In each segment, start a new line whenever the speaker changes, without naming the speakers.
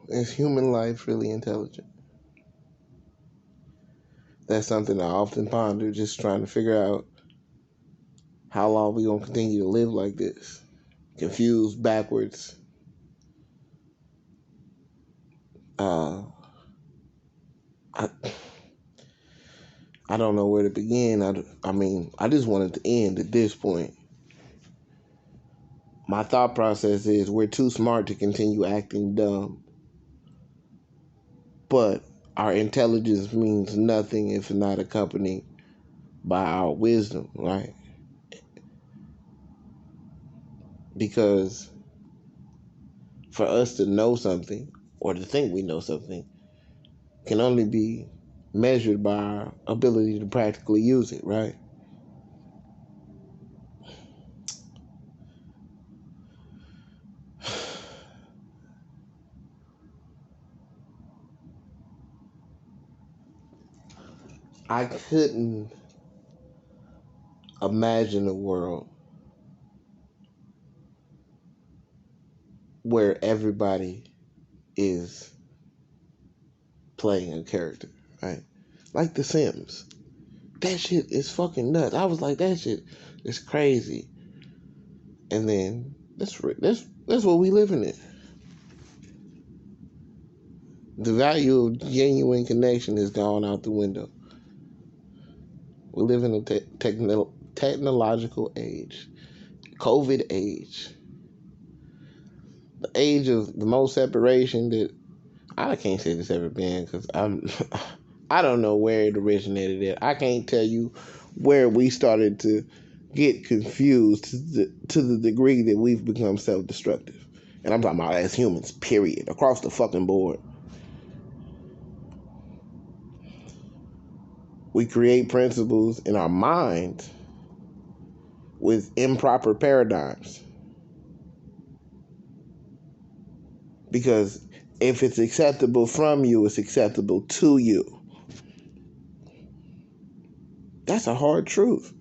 Is human life really intelligent? That's something I often ponder, just trying to figure out how long we gonna continue to live like this, confused, backwards. Uh, I I don't know where to begin. I mean, I just want it to end at this point. My thought process is we're too smart to continue acting dumb, but our intelligence means nothing if not accompanied by our wisdom, right? Because for us to know something or to think we know something can only be measured by our ability to practically use it, right? I couldn't imagine a world where everybody is playing a character, right? Like The Sims. That shit is fucking nuts. I was like, that shit is crazy. And then that's what we living in. The value of genuine connection has gone out the window. We live in a technological age, COVID age, the age of the most separation that I can't say this ever been because I don't know where it originated at. I can't tell you where we started to get confused to the degree that we've become self-destructive. And I'm talking about as humans, period, across the fucking board. We create principles in our minds with improper paradigms. Because if it's acceptable from you, it's acceptable to you. That's a hard truth.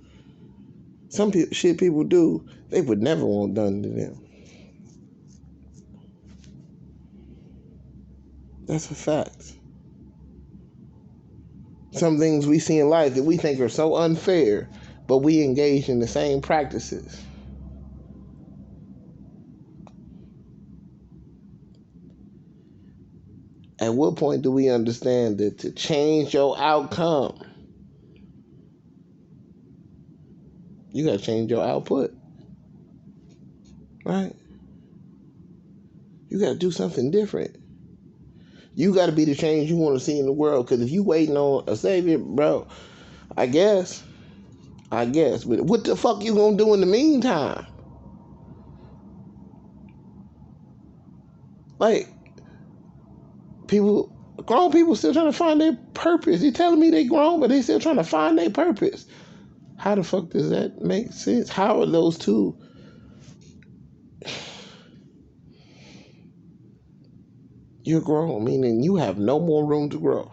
Some shit people do, they would never want done to them. That's a fact. Some things we see in life that we think are so unfair, but we engage in the same practices. At what point do we understand that to change your outcome, you gotta change your output, right? You gotta do something different. You gotta be the change you want to see in the world. Because if you waiting on a savior, bro, I guess. But what the fuck you gonna do in the meantime? Like, grown people still trying to find their purpose. You telling me they grown, but they still trying to find their purpose. How the fuck does that make sense? How are those two? You're grown, meaning you have no more room to grow.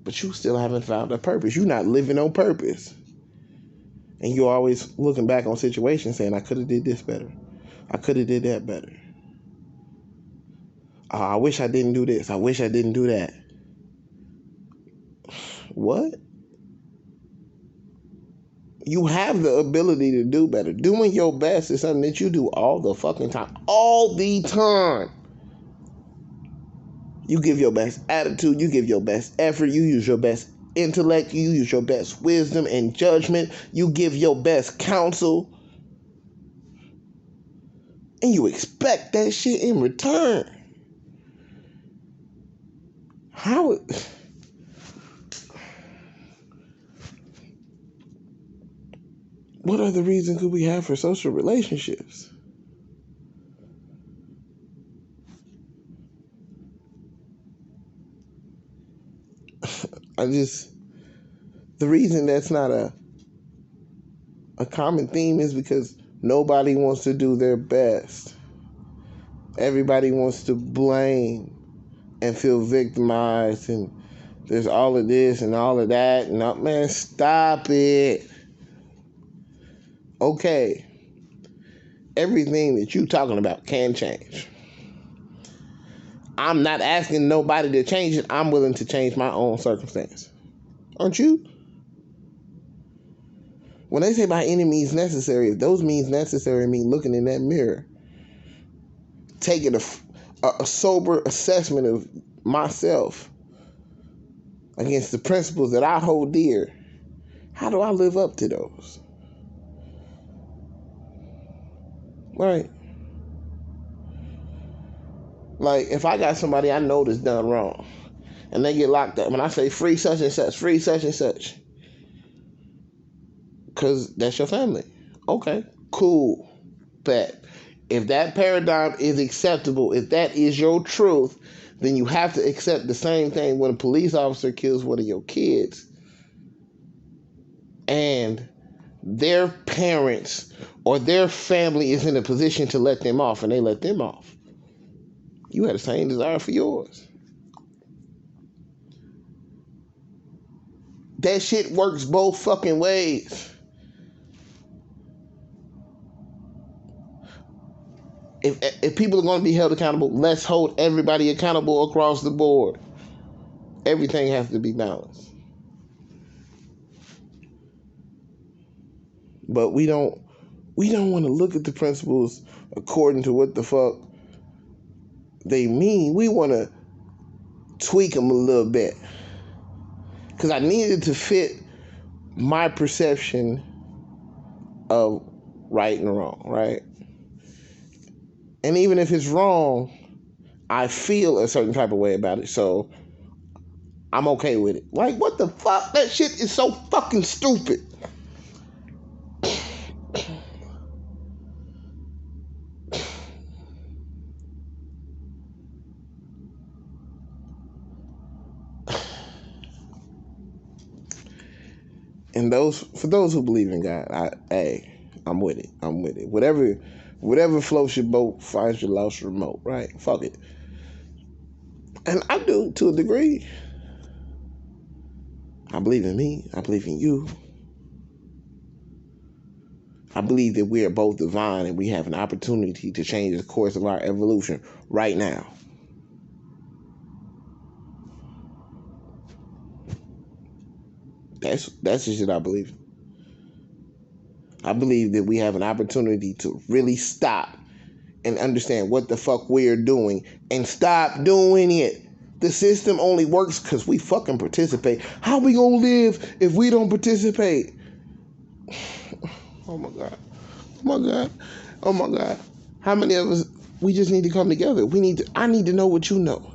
But you still haven't found a purpose. You're not living on purpose. And you're always looking back on situations saying, I could have did this better. I could have did that better. I wish I didn't do this. I wish I didn't do that. What? You have the ability to do better. Doing your best is something that you do all the fucking time. All the time. You give your best attitude. You give your best effort. You use your best intellect. You use your best wisdom and judgment. You give your best counsel. And you expect that shit in return. How? What other reason could we have for social relationships? The reason that's not a common theme is because nobody wants to do their best. Everybody wants to blame and feel victimized, and there's all of this and all of that. And man, stop it. Okay, everything that you talking about can change. I'm not asking nobody to change it. I'm willing to change my own circumstance. Aren't you? When they say by any means necessary, if those means necessary mean looking in that mirror, taking a sober assessment of myself against the principles that I hold dear, how do I live up to those? Right? Like, if I got somebody I know that's done wrong, and they get locked up, when I say free such and such, free such and such, because that's your family. Okay, cool. But if that paradigm is acceptable, if that is your truth, then you have to accept the same thing when a police officer kills one of your kids and their parents or their family is in a position to let them off and they let them off. You had the same desire for yours. That shit works both fucking ways. If people are going to be held accountable, let's hold everybody accountable across the board. Everything has to be balanced. But we don't want to look at the principles according to what the fuck they mean. We want to tweak them a little bit. Because I needed to fit my perception of right and wrong, right? And even if it's wrong, I feel a certain type of way about it, so I'm okay with it. Like, what the fuck? That shit is so fucking stupid. And for those who believe in God, I'm with it. I'm with it. Whatever floats your boat finds your lost remote, right? Fuck it. And I do, to a degree. I believe in me. I believe in you. I believe that we are both divine and we have an opportunity to change the course of our evolution right now. That's the shit I believe in. I believe that we have an opportunity to really stop and understand what the fuck we're doing and stop doing it. The system only works because we fucking participate. How we gonna live if we don't participate? Oh my God. Oh my God. Oh my God. How many of us, we just need to come together. I need to know what you know.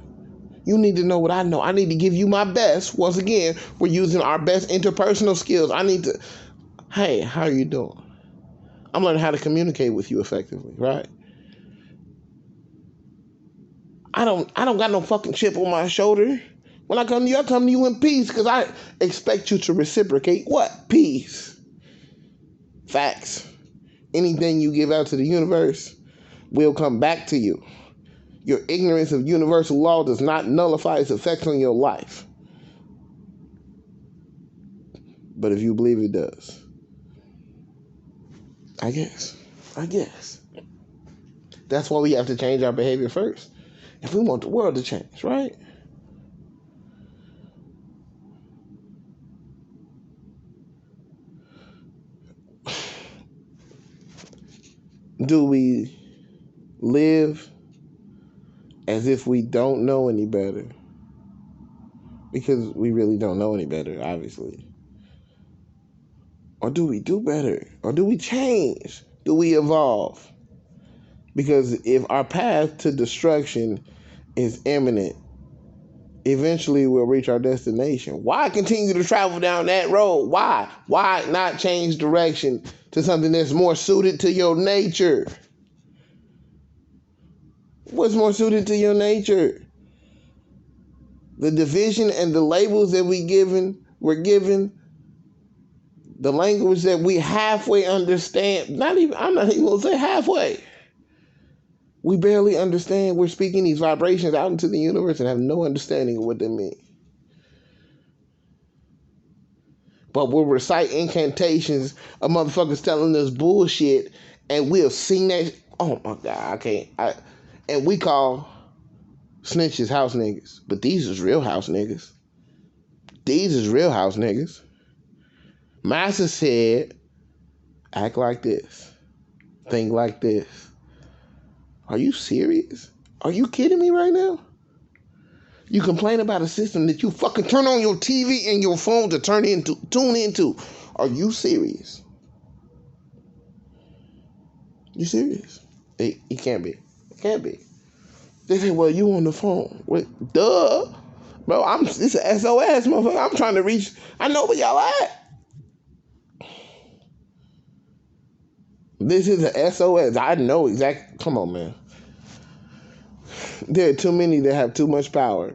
You need to know what I know. I need to give you my best. Once again, we're using our best interpersonal skills. Hey, how are you doing? I'm learning how to communicate with you effectively, right? I don't got no fucking chip on my shoulder. When I come to you in peace because I expect you to reciprocate what? Peace. Facts. Anything you give out to the universe will come back to you. Your ignorance of universal law does not nullify its effects on your life. But if you believe it does, I guess. That's why we have to change our behavior first. If we want the world to change, right? Do we live as if we don't know any better? Because we really don't know any better, obviously. Or do we do better? Or do we change? Do we evolve? Because if our path to destruction is imminent, eventually we'll reach our destination. Why continue to travel down that road? Why? Why not change direction to something that's more suited to your nature? What's more suited to your nature? The division and the labels that we're given, the language that we halfway understand. I'm not even gonna say halfway. We barely understand. We're speaking these vibrations out into the universe and have no understanding of what they mean. But we'll recite incantations of motherfuckers telling us bullshit, and we'll sing that. Oh my God, I can't. And we call Snitches, house niggas. But these is real house niggas. These is real house niggas. Master said, act like this. Think like this. Are you serious? Are you kidding me right now? You complain about a system that you fucking turn on your TV and your phone to tune into. Are you serious? You serious? It can't be. It can't be. They say, well, you on the phone. Wait, duh. Bro, it's an SOS, motherfucker. I'm trying to reach. I know where y'all at. This is an SOS. I know exactly. Come on, man. There are too many that have too much power,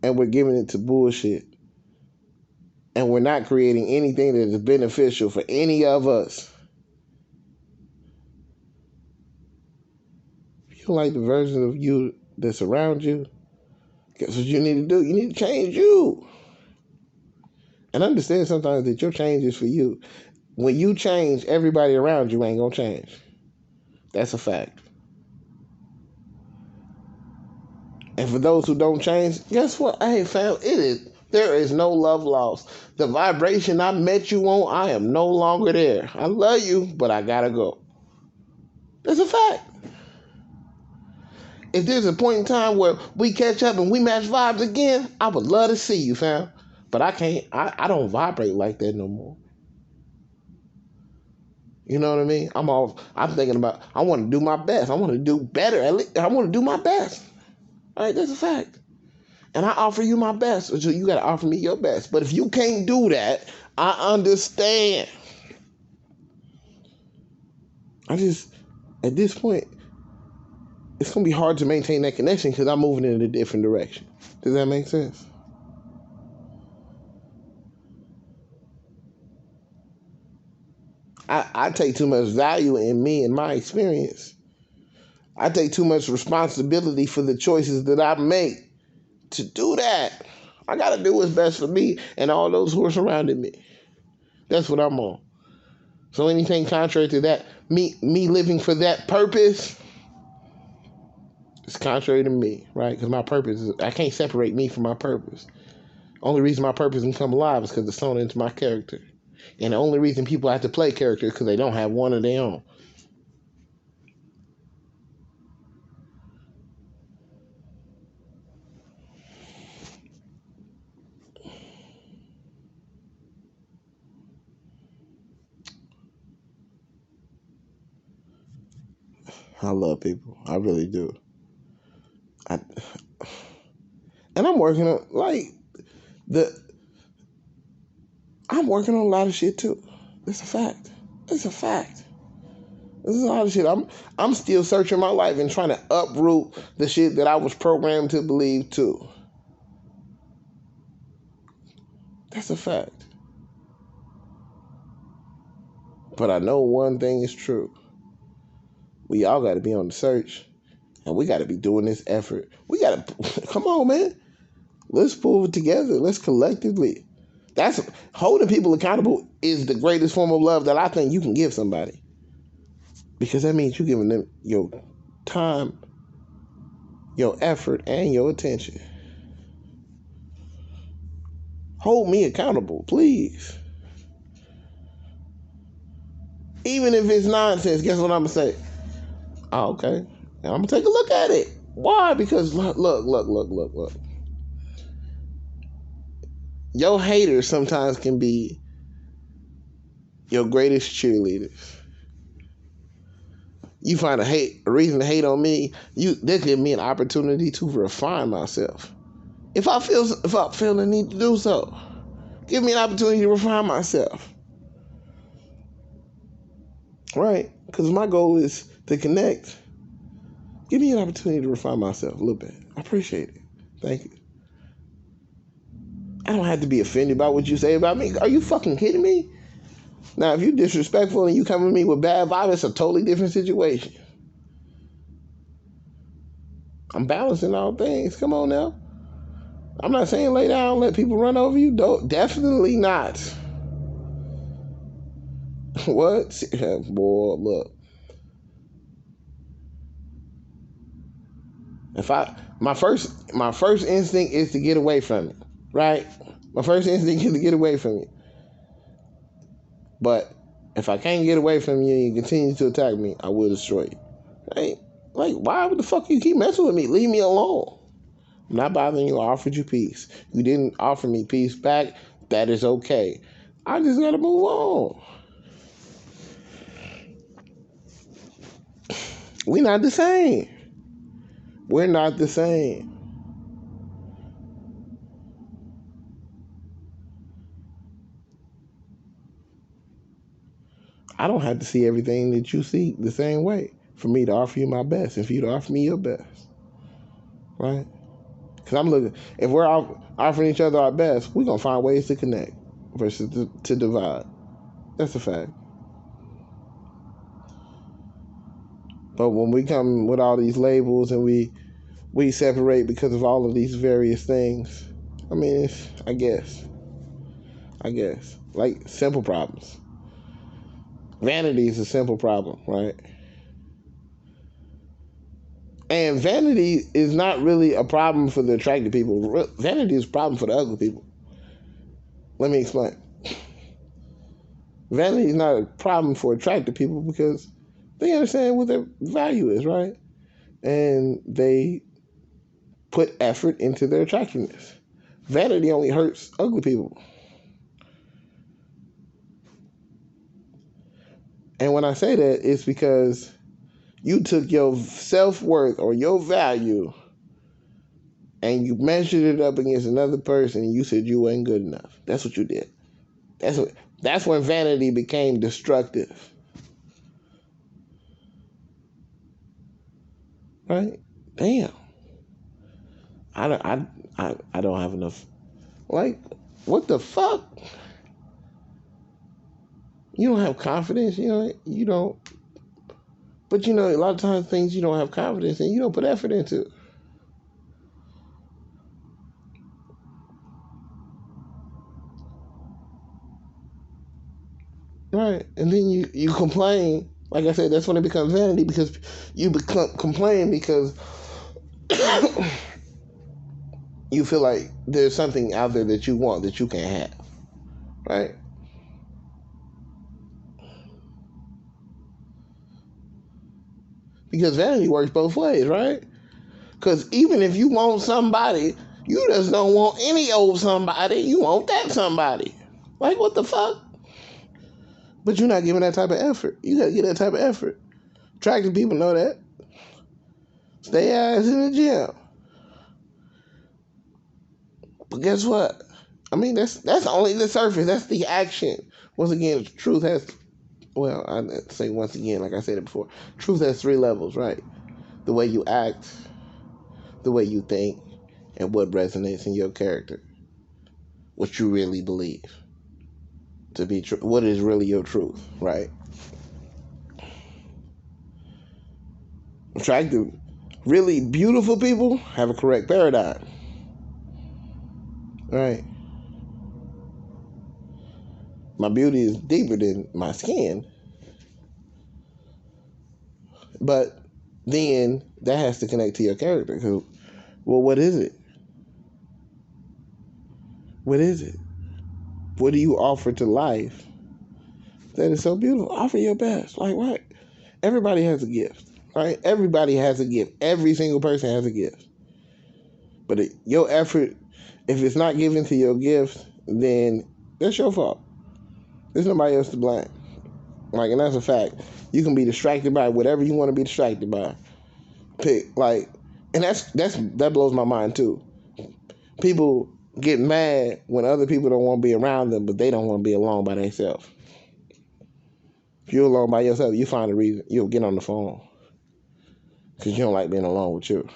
and we're giving it to bullshit. And we're not creating anything that is beneficial for any of us. If you don't like the version of you that's around you, guess what you need to do? You need to change you. And understand sometimes that your change is for you. When you change, everybody around you ain't gonna change. That's a fact. And for those who don't change, guess what? Hey, fam, there is no love lost. The vibration I met you on, I am no longer there. I love you, but I gotta go. That's a fact. If there's a point in time where we catch up and we match vibes again, I would love to see you, fam. But I can't, I don't vibrate like that no more. You know what I mean? I'm thinking about, I want to do my best. I want to do better. At least I want to do my best. All right, that's a fact. And I offer you my best, so you got to offer me your best. But if you can't do that, I understand. At this point, it's going to be hard to maintain that connection because I'm moving in a different direction. Does that make sense? I take too much value in me and my experience. I take too much responsibility for the choices that I make to do that. I got to do what's best for me and all those who are surrounding me. That's what I'm on. So anything contrary to that, me living for that purpose, it's contrary to me, right? Because my purpose is, I can't separate me from my purpose. Only reason my purpose can come alive is because it's sewn into my character. And the only reason people have to play character is because they don't have one of their own. I love people. I really do. And I'm working on, I'm working on a lot of shit too. It's a fact. It's a fact. This is a lot of shit. I'm still searching my life and trying to uproot the shit that I was programmed to believe too. That's a fact. But I know one thing is true. We all got to be on the search, and we got to be doing this effort. We got to, come on, man. Let's pull it together. Let's collectively. That's holding people accountable is the greatest form of love that I think you can give somebody. Because that means you're giving them your time, your effort, and your attention. Hold me accountable, please. Even if it's nonsense, guess what I'm going to say? Oh, okay. And I'm going to take a look at it. Why? Because look. Your haters sometimes can be your greatest cheerleaders. You find a reason to hate on me, that give me an opportunity to refine myself. If I feel the need to do so, give me an opportunity to refine myself. Right? Because my goal is to connect. Give me an opportunity to refine myself a little bit. I appreciate it. Thank you. I don't have to be offended by what you say about me. Are you fucking kidding me? Now, if you're disrespectful and you come at me with bad vibes, it's a totally different situation. I'm balancing all things. Come on now. I'm not saying lay down, let people run over you. Definitely not. What? Boy, look. If I my first instinct is to get away from it, right? My first instinct is to get away from it. But if I can't get away from you and you continue to attack me, I will destroy you. Right? Like, why the fuck you keep messing with me? Leave me alone. I'm not bothering you. I offered you peace. You didn't offer me peace back. That is okay. I just gotta move on. We're not the same. We're not the same. I don't have to see everything that you see the same way for me to offer you my best and for you to offer me your best. Right? Because I'm looking, if we're offering each other our best, we're going to find ways to connect versus to divide. That's a fact. But when we come with all these labels and we separate because of all of these various things, I mean, I guess. Like simple problems. Vanity is a simple problem, right? And vanity is not really a problem for the attractive people. Vanity is a problem for the ugly people. Let me explain. Vanity is not a problem for attractive people because they understand what their value is, right? And they put effort into their attractiveness. Vanity only hurts ugly people. And when I say that, it's because you took your self-worth or your value and you measured it up against another person and you said you weren't good enough. That's what you did. That's when vanity became destructive. Right? Damn. I don't have enough. Like, what the fuck? You don't have confidence, you don't. But a lot of times things you don't have confidence in, you don't put effort into. Right. And then you complain. Like I said, that's when it becomes vanity because you complain because you feel like there's something out there that you want that you can't have. Right? Because vanity works both ways, right? Because even if you want somebody, you just don't want any old somebody. You want that somebody. Like, what the fuck? But you're not giving that type of effort. You got to get that type of effort. Attractive people know that. Stay ass in the gym. But guess what? I mean, that's only the surface. That's the action. Once again, truth has, well, I say once again, like I said it before, truth has 3 levels, right? The way you act, the way you think, and what resonates in your character. What you really believe to be true. What is really your truth, right? Attractive, really beautiful people have a correct paradigm. Right? My beauty is deeper than my skin. But then that has to connect to your character. Well, what is it? What is it? What do you offer to life that is so beautiful? Offer your best. Like, what? Everybody has a gift, right? Everybody has a gift. Every single person has a gift. But your effort, if it's not given to your gift, then that's your fault. There's nobody else to blame. Like, and that's a fact. You can be distracted by whatever you want to be distracted by. And that blows my mind too. People get mad when other people don't want to be around them, but they don't want to be alone by themselves. If you're alone by yourself, you find a reason. You'll get on the phone because you don't like being alone with you.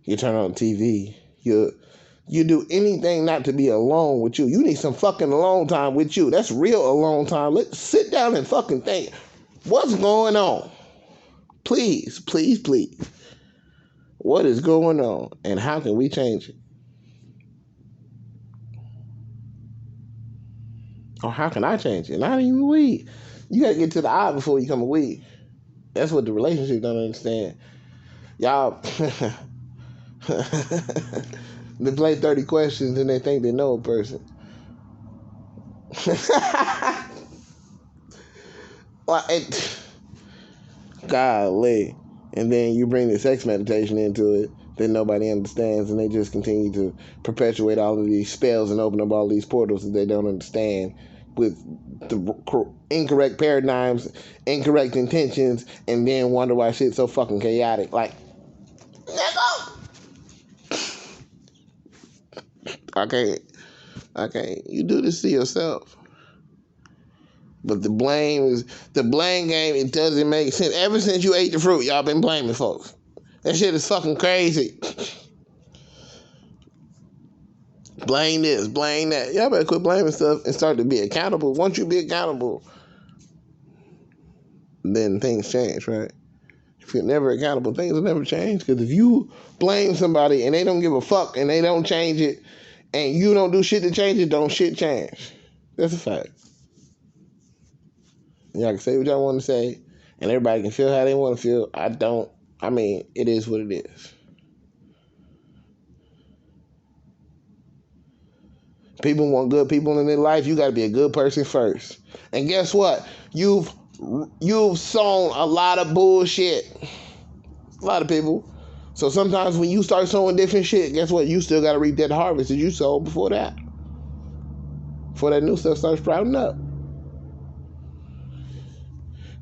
You turn on TV. You do anything not to be alone with you. You need some fucking alone time with you. That's real alone time. Let's sit down and fucking think. What's going on? Please, please, please. What is going on? And how can we change it? Or how can I change it? Not even we. You got to get to the I before you come a we. That's what the relationship don't understand. Y'all, they play 30 questions and they think they know a person. Well, golly. And then you bring the sex meditation into it, then nobody understands, and they just continue to perpetuate all of these spells and open up all these portals that they don't understand with the incorrect paradigms, incorrect intentions, and then wonder why shit's so fucking chaotic. Like, okay, you do this to yourself. But the blame game. It doesn't make sense. Ever since you ate the fruit, y'all been blaming folks. That shit is fucking crazy. Blame this, blame that. Y'all better quit blaming stuff and start to be accountable. Once you be accountable, then things change, right? If you're never accountable, things will never change. Because if you blame somebody and they don't give a fuck and they don't change it, and you don't do shit to change it, don't shit change. That's a fact. Y'all can say what y'all want to say, and everybody can feel how they want to feel. I mean, it is what it is. People want good people in their life. You got to be a good person first. And guess what? You've sown a lot of bullshit. A lot of people. So sometimes when you start sowing different shit, guess what? You still got to reap that harvest that you sowed before that. Before that new stuff starts sprouting up.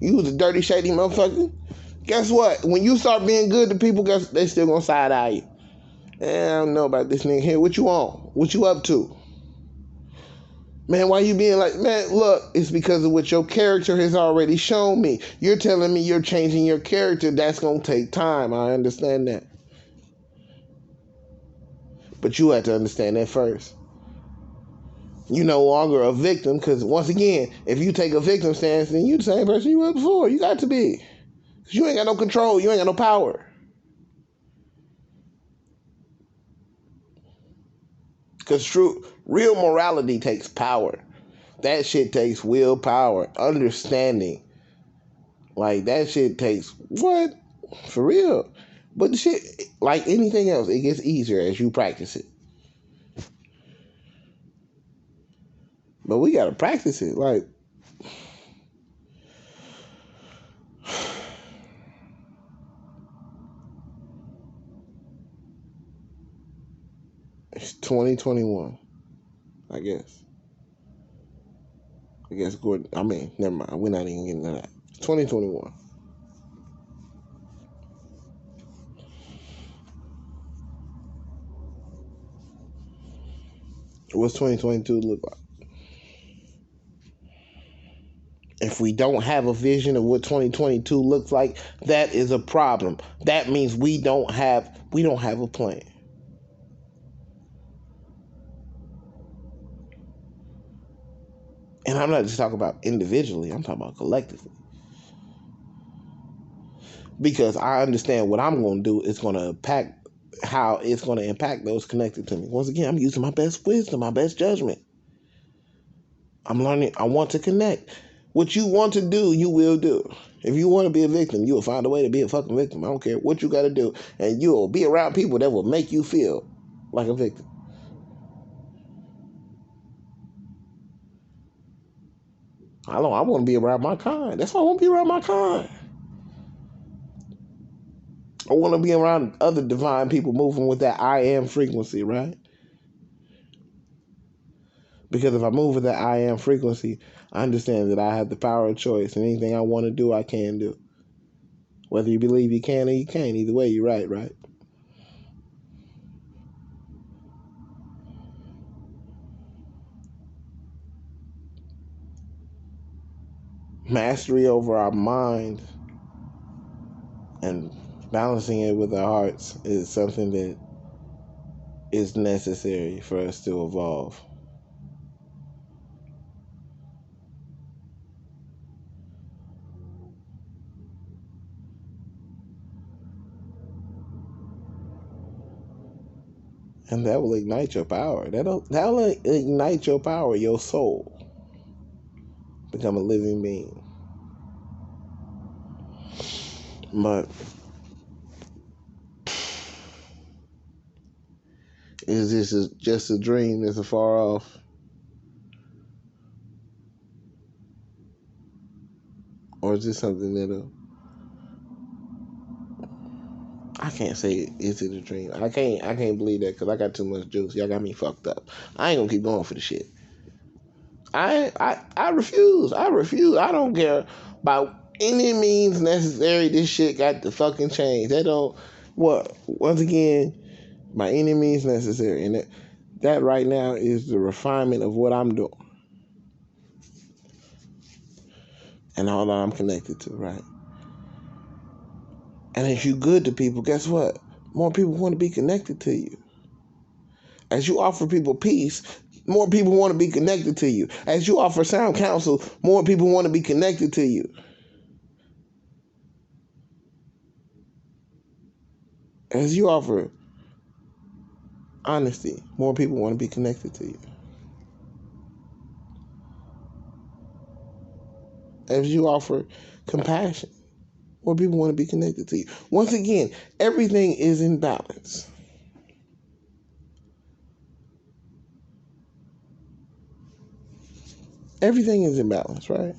You was a dirty, shady motherfucker. Guess what? When you start being good to people, guess they still gonna side eye you. I don't know about this nigga here. What you on? What you up to? Man, why you being like, man, look, it's because of what your character has already shown me. You're telling me you're changing your character. That's going to take time. I understand that. But you have to understand that first. You're no longer a victim because, once again, if you take a victim stance, then you're the same person you were before. You got to be. Because you ain't got no control. You ain't got no power. Because real morality takes power. That shit takes willpower, understanding. Like, that shit takes, what? For real. But the shit, like anything else, it gets easier as you practice it. But we gotta practice it. Like, it's 2021, I guess. Gordon, never mind. We're not even getting to that. 2021. What's 2022 look like? If we don't have a vision of what 2022 looks like, that is a problem. That means we don't have a plan. And I'm not just talking about individually, I'm talking about collectively. Because I understand what I'm going to do is going to impact how it's going to impact those connected to me. Once again, I'm using my best wisdom, my best judgment. I'm learning. I want to connect. What you want to do, you will do. If you want to be a victim, you will find a way to be a fucking victim. I don't care what you got to do. And you will be around people that will make you feel like a victim. I want to be around my kind. That's why I want to be around my kind. I want to be around other divine people moving with that I am frequency, right? Because if I move with that I am frequency, I understand that I have the power of choice. And anything I want to do, I can do. Whether you believe you can or you can't, either way, you're right? Mastery over our mind and balancing it with our hearts is something that is necessary for us to evolve. And that will ignite your power. That'll ignite your power, your soul. Become a living being. But Is this just a dream that's afar off? Or is this something that'll... I can't say is it a dream. I can't believe that because I got too much juice. Y'all got me fucked up. I ain't gonna keep going for the shit. I refuse. I refuse. I don't care by any means necessary. This shit got to fucking change. That don't what once again by any means necessary. And that right now is the refinement of what I'm doing. And all that I'm connected to, right? And if you good to people, guess what? More people want to be connected to you. As you offer people peace, more people want to be connected to you. As you offer sound counsel, more people want to be connected to you. As you offer honesty, more people want to be connected to you. As you offer compassion, more people want to be connected to you. Once again, everything is in balance. Everything is in balance, right?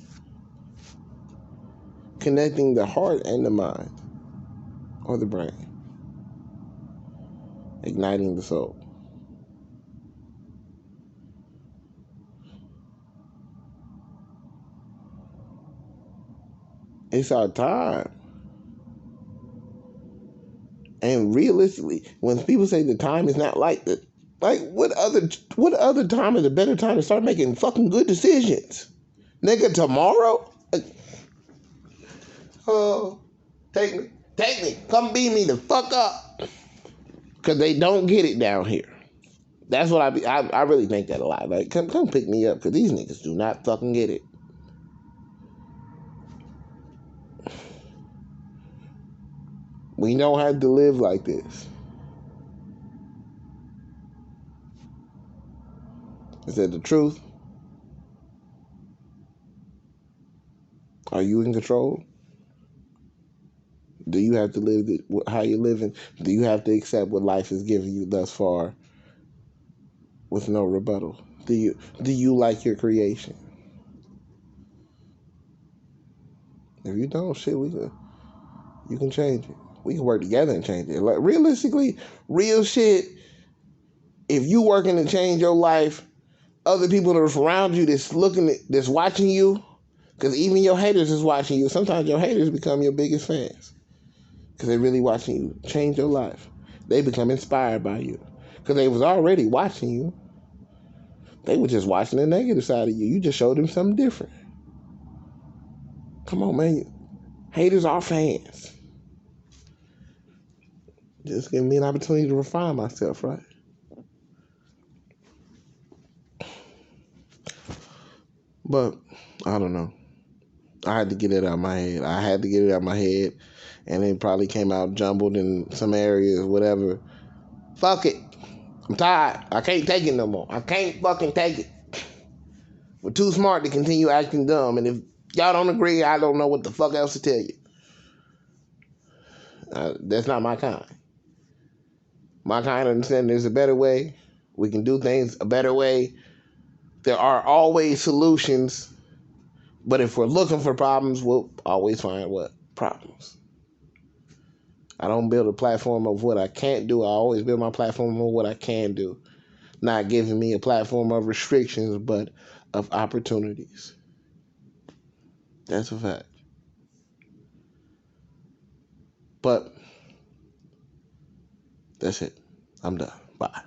Connecting the heart and the mind, or the brain. Igniting the soul. It's our time. And realistically, when people say the time is not like that, like what other time is a better time to start making fucking good decisions? Nigga, tomorrow? Oh, take me, come beat me the fuck up. Cause they don't get it down here. That's what I really think that a lot. Like, come pick me up, cause these niggas do not fucking get it. We don't have to live like this. Is that the truth? Are you in control? Do you have to live how you're living? Do you have to accept what life has given you thus far with no rebuttal? Do you like your creation? If you don't, shit, you can change it. We can work together and change it. Like realistically, real shit. If you working to change your life, other people that are around you that's watching you, because even your haters is watching you. Sometimes your haters become your biggest fans because they're really watching you change your life. They become inspired by you because they was already watching you. They were just watching the negative side of you. You just showed them something different. Come on, man. Haters are fans. Just give me an opportunity to refine myself, right? But I don't know. I had to get it out of my head. And it probably came out jumbled in some areas, whatever. Fuck it. I'm tired. I can't take it no more. I can't fucking take it. We're too smart to continue acting dumb. And if y'all don't agree, I don't know what the fuck else to tell you. That's not my kind. My kind of understanding there's a better way. We can do things a better way. There are always solutions. But if we're looking for problems, we'll always find what? Problems. I don't build a platform of what I can't do. I always build my platform of what I can do. Not giving me a platform of restrictions, but of opportunities. That's a fact. But that's it. I'm done. Bye.